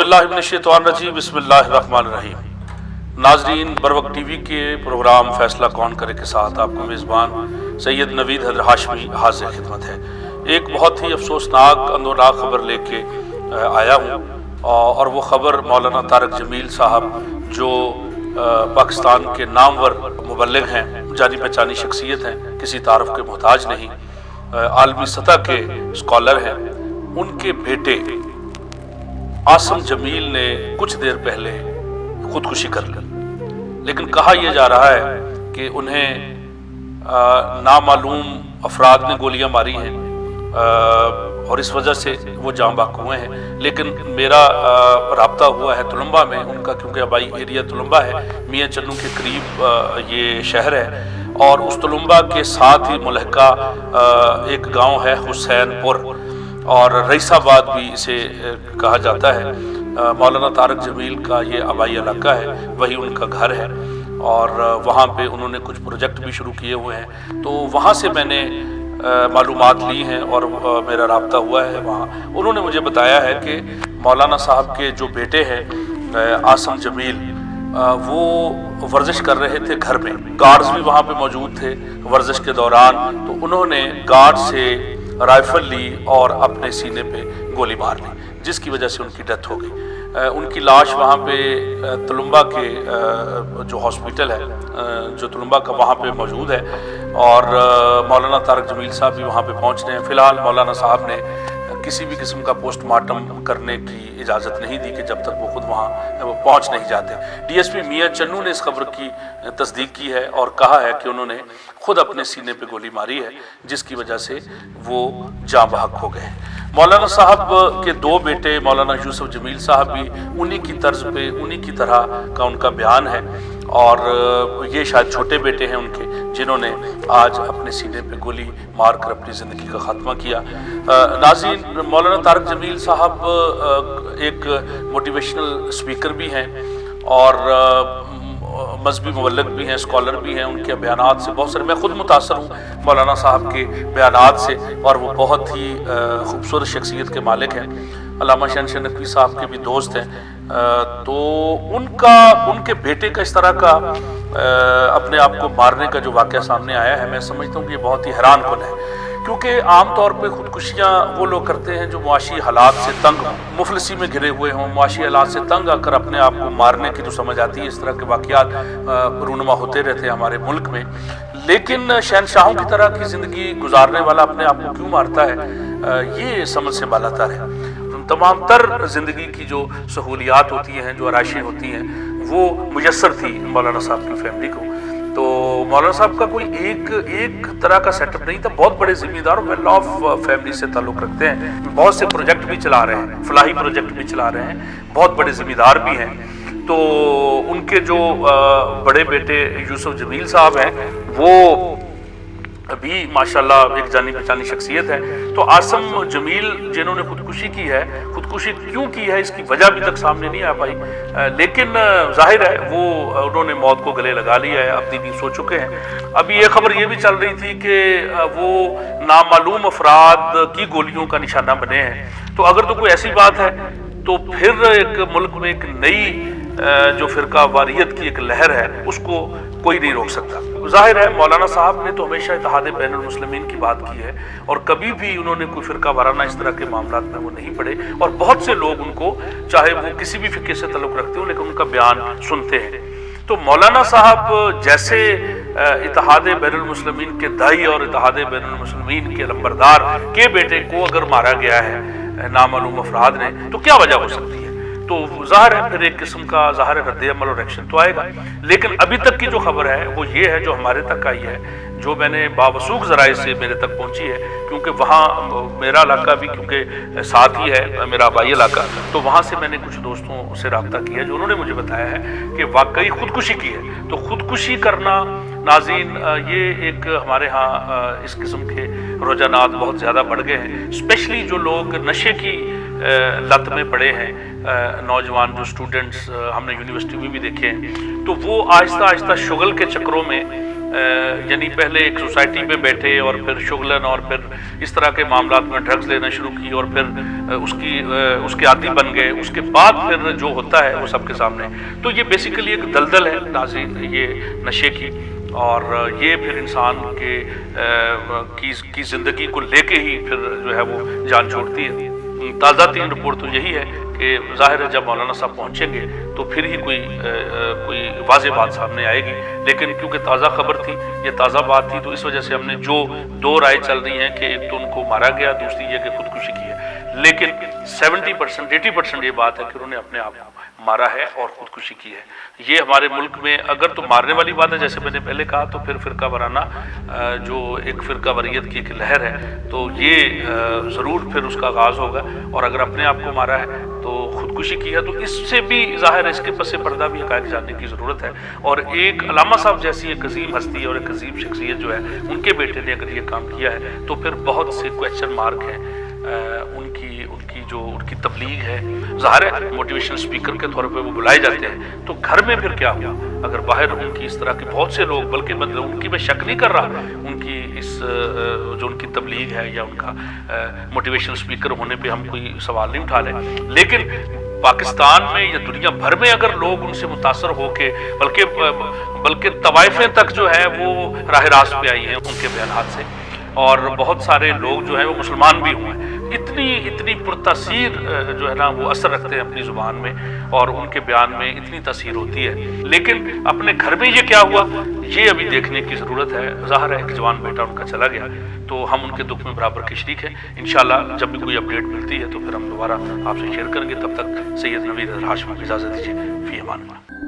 औज़ुबिल्लाहि मिनश्शैतानिर्रजीम बिस्मिल्लाहिर्रहमानिर्रहीम। नाजरीन, बरवक्त टीवी के प्रोग्राम फैसला कौन करे के साथ आपको मेज़बान सैयद नवीद हैदर हाशमी हाज़िर खिदमत है। एक बहुत ही अफसोसनाक अंदोनाक खबर लेके आया हूँ और वो खबर मौलाना तारक जमील साहब जो पाकिस्तान के नामवर मुबल्लिग हैं, जानी पहचानी शख्सियत हैं, किसी तारफ़ के मोहताज नहीं, आलमी सतह के स्कॉलर हैं, उनके बेटे आसिम जमील ने कुछ देर पहले खुदकुशी कर ली। लेकिन कहा यह जा रहा है कि उन्हें नामालूम अफराद ने गोलियां मारी हैं और इस वजह से वो जाँ बाक हुए हैं। लेकिन मेरा राब्ता हुआ है तुलंबा में उनका, क्योंकि आबाई एरिया तुलंबा है, मियाँ चन्नू के करीब ये शहर है और उस तुलंबा के साथ ही मुलहका एक गांव है हुसैनपुर और रईसाबाद भी इसे कहा जाता है। मौलाना तारक जमील का ये आबाई इलाका है, वही उनका घर है और वहाँ पे उन्होंने कुछ प्रोजेक्ट भी शुरू किए हुए हैं। तो वहाँ से मैंने मालूमात ली हैं और मेरा राब्ता हुआ है वहाँ। उन्होंने मुझे बताया है कि मौलाना साहब के जो बेटे हैं आसिम जमील, वो वर्जिश कर रहे थे घर में, गार्ड्स भी वहाँ पे मौजूद थे वर्जिश के दौरान। तो उन्होंने गार्ड से राइफल ली और अपने सीने पे गोली मार ली, जिसकी वजह से उनकी डेथ हो गई। उनकी लाश वहाँ पे तुलंबा के जो हॉस्पिटल है जो तुलंबा का वहाँ पे मौजूद है और मौलाना तारक जमील साहब भी वहाँ पे पहुँच रहे हैं। फ़िलहाल मौलाना साहब ने किसी भी किस्म का पोस्टमार्टम करने की इजाज़त नहीं दी कि जब तक वो खुद वहाँ पहुँच नहीं जाते। डीएसपी मियाँ चन्नू ने इस खबर की तस्दीक की है और कहा है कि उन्होंने खुद अपने सीने पे गोली मारी है, जिसकी वजह से वो जाँ बहक हो गए। मौलाना साहब के दो बेटे मौलाना यूसुफ जमील साहब भी उन्हीं की तर्ज पे, उन्हीं की तरह का उनका बयान है और ये शायद छोटे बेटे हैं उनके, जिन्होंने आज अपने सीने पे गोली मार कर अपनी ज़िंदगी का ख़ात्मा किया। नाज़रीन, मौलाना तारक जमील साहब एक मोटिवेशनल स्पीकर भी हैं और मजहबी मुबल्लिग भी हैं, स्कॉलर भी हैं। उनके बयानात से बहुत सारे, मैं खुद मुतासर हूँ मौलाना साहब के बयानात से और वो बहुत ही खूबसूरत शख्सियत के मालिक हैं। अल्लामा शहनशाह नकवी साहब के भी दोस्त हैं। तो उनके बेटे का इस तरह का अपने आप को मारने का जो वाक़या सामने आया है, मैं समझता हूँ कि ये बहुत ही हैरान कुन है, क्योंकि आम तौर पे खुदकुशियाँ वो लोग करते हैं जो मुआशी हालात से तंग, मुफलिसी में घिरे हुए हों, मुआशी हालात से तंग आकर अपने आप को मारने की जो समझ आती है। इस तरह के वाक़यात रूनुमा होते रहते हैं हमारे मुल्क में। लेकिन शहनशाहों की तरह की ज़िंदगी गुजारने वाला अपने आप को क्यों मारता है, ये समझ से बालातर है। तमाम तर ज़िंदगी की जो सहूलियात होती हैं, जो आराइशें होती हैं, वो मुयस्सर थी मौलाना साहब की फैमिली को। तो मौलाना साहब का कोई एक तरह का सेटअप नहीं था, बहुत बड़े जिम्मेदार और वेल ऑफ फैमिली से ताल्लुक़ रखते हैं, बहुत से प्रोजेक्ट भी चला रहे हैं, फलाही प्रोजेक्ट भी चला रहे हैं, बहुत बड़े जिम्मेदार भी हैं। तो उनके जो बड़े बेटे यूसुफ जमील साहब हैं, वो भी माशाल्लाह एक जानी पहचानी शख्सियत है। तो आसिम जमील जिन्होंने खुदकुशी की है, खुदकुशी क्यों की है इसकी वजह अभी तक सामने नहीं आ पाई, लेकिन जाहिर है वो उन्होंने मौत को गले लगा लिया है, अपनी नींद सो चुके हैं। अभी ये खबर ये भी चल रही थी कि वो नामालूम अफराद की गोलियों का निशाना बने हैं। तो अगर तो कोई ऐसी बात है तो फिर एक मुल्क में एक नई जो फिरका वारियत की एक लहर है, उसको कोई नहीं रोक सकता। जाहिर है मौलाना साहब ने तो हमेशा इत्तेहाद बैनुल मुस्लिमीन की बात की है और कभी भी उन्होंने कोई फिरका वाराना इस तरह के मामलात में वो नहीं पड़े और बहुत से लोग उनको, चाहे वो किसी भी फिक्र से ताल्लुक़ रखते हो, लेकिन उनका बयान सुनते हैं। तो मौलाना साहब जैसे इत्तेहाद बैनुल मुस्लिमीन के दाई और इत्तेहाद बैनुल मुस्लिमीन के लंबरदार के बेटे को अगर मारा गया है नामालूम अफराद ने, तो क्या वजह हो सकती है? तो ज़ाहिर है फिर एक किस्म का ज़ाहिर रद्द अमल और एक्शन तो आएगा। लेकिन अभी तक की जो खबर है वो ये है, जो हमारे तक आई है, जो मैंने बावसूख ज़राए से मेरे तक पहुंची है, क्योंकि वहाँ मेरा इलाका भी क्योंकि साथ ही है मेरा आबाई इलाका, तो वहाँ से मैंने कुछ दोस्तों से रब्ता किया जो उन्होंने मुझे बताया है कि वाकई खुदकुशी की है। तो खुदकुशी करना नाज़रीन, ये एक हमारे यहाँ इस किस्म के रुझानात बहुत ज़्यादा बढ़ गए हैं, स्पेशली जो लोग नशे की लत में पड़े हैं, नौजवान जो स्टूडेंट्स हमने यूनिवर्सिटी में भी देखे हैं, तो वो आहिस्ता आहिस्ता शुगल के चक्रों में یعنی پہلے ایک سوسائٹی میں بیٹھے اور پھر شغلن اور پھر اس طرح کے معاملات میں ڈرگز لینا شروع کی اور پھر اس کے عادی بن گئے، اس کے بعد پھر جو ہوتا ہے وہ سب کے سامنے. تو یہ بیسیکلی ایک دلدل ہے ناظرین یہ نشے کی، اور یہ پھر انسان کی زندگی کو لے کے ہی پھر جو ہے وہ جان چھوڑتی ہے. تازہ ترین رپورٹ تو یہی ہے کہ ظاہر ہے جب مولانا صاحب پہنچیں گے تو پھر ہی کوئی واضح بات سامنے آئے گی، لیکن کیونکہ تازہ خبر تھی، یہ تازہ بات تھی، تو اس وجہ سے ہم نے جو دو رائے چل رہی ہیں کہ ایک تو ان کو مارا گیا، دوسری یہ کہ خودکشی کی ہے، لیکن 70% 80% یہ بات ہے کہ انہوں نے اپنے آپ مارا ہے اور خودکشی کی ہے. یہ ہمارے ملک میں اگر تو مارنے والی بات ہے جیسے میں نے پہلے کہا، تو پھر فرقہ وارانہ جو ایک فرقہ واریت کی ایک لہر ہے، تو یہ ضرور پھر اس کا آغاز ہوگا. اور اگر اپنے آپ کو مارا ہے تو خودکشی کی ہے، تو اس سے بھی ظاہر ہے اس کے پس پردہ بھی حقائق جاننے کی ضرورت ہے. اور ایک علامہ صاحب جیسی ایک عظیم ہستی اور ایک عظیم شخصیت جو ہے، ان کے بیٹے نے اگر یہ کام کیا ہے تو پھر بہت سے کویسچن مارک ہیں ان کی تبلیغ ہے. ظاہر ہے موٹیویشنل اسپیکر کے طور پہ وہ بلائے جاتے ہیں، تو گھر میں پھر کیا ہوا اگر باہر ان کی اس طرح کے بہت سے لوگ، بلکہ مطلب ان کی میں شک نہیں کر رہا، ان کی اس جو ان کی تبلیغ ہے یا ان کا موٹیویشنل اسپیکر ہونے پہ ہم کوئی سوال نہیں اٹھا لیں، لیکن پاکستان میں یا دنیا بھر میں اگر لوگ ان سے متاثر ہو کے بلکہ طوائفیں تک جو ہے وہ راہ راست پہ آئی ہیں ان کے بیانات سے، اور بہت سارے لوگ جو ہیں وہ مسلمان بھی ہوئے ہیں، اتنی پرتاثیر جو ہے نا وہ اثر رکھتے ہیں اپنی زبان میں، اور ان کے بیان میں اتنی تاثیر ہوتی ہے. لیکن اپنے گھر میں یہ کیا ہوا یہ ابھی دیکھنے کی ضرورت ہے. ظاہر ہے ایک جوان بیٹا ان کا چلا گیا، تو ہم ان کے دکھ میں برابر کے شریک ہیں. انشاءاللہ جب بھی کوئی اپڈیٹ ملتی ہے تو پھر ہم دوبارہ آپ سے شیئر کریں گے. تب تک سید نوید ہاشمی کو اجازت دیجیے. فی امان اللہ.